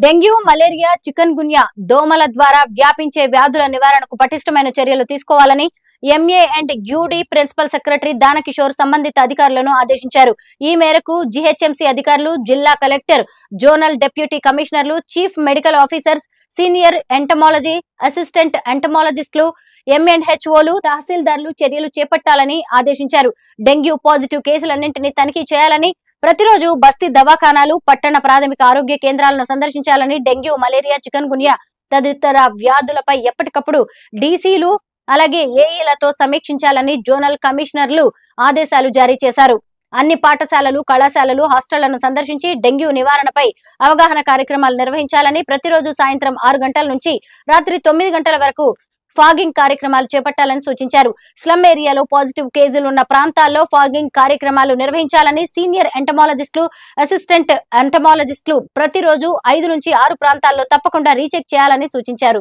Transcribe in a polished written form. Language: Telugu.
డెంగ్యూ, మలేరియా, చికన్ గున్యా దోమల ద్వారా వ్యాపించే వ్యాధుల నివారణకు పటిష్టమైన చర్యలు తీసుకోవాలని MA and UD principal secretary Danakishore సంబంధిత అధికారులను ఆదేశించారు. ఈ మేరకు జీహెచ్ఎంసీ అధికారులు, జిల్లా కలెక్టర్, జోనల్ డిప్యూటీ కమిషనర్లు, chief medical officers, senior entomology, assistant ఎంటమాలజిస్టులు, ఎంఎన్హెచ్ఓలు, తహసీల్దార్లు చర్యలు చేపట్టాలని ఆదేశించారు. డెంగ్యూ పాజిటివ్ కేసులన్నింటినీ తనిఖీ చేయాలని, ప్రతిరోజు బస్తీ దవాఖానాలు, పట్టణ ప్రాథమిక ఆరోగ్య కేంద్రాలను సందర్శించాలని, డెంగ్యూ, మలేరియా, చికన్ గున్యా తదితర వ్యాధులపై ఎప్పటికప్పుడు డీసీలు అలాగే ఏఈలతో సమీక్షించాలని జోనల్ కమిషనర్లు ఆదేశాలు జారీ చేశారు. అన్ని పాఠశాలలు, కళాశాలలు, హాస్టళ్లను సందర్శించి డెంగ్యూ నివారణపై అవగాహన కార్యక్రమాలు నిర్వహించాలని, ప్రతిరోజు సాయంత్రం 6 గంటల నుంచి రాత్రి 9 గంటల వరకు ఫాగింగ్ కార్యక్రమాలు చేపట్టాలని సూచించారు. స్లమ్ ఏరియాలో పాజిటివ్ కేసులు ఉన్న ప్రాంతాల్లో ఫాగింగ్ కార్యక్రమాలు నిర్వహించాలని, సీనియర్ ఎంటమాలజిస్టులు, అసిస్టెంట్ ఎంటమాలజిస్టులు ప్రతిరోజు 5 నుంచి 6 ప్రాంతాల్లో తప్పకుండా రీచెక్ చేయాలని సూచించారు.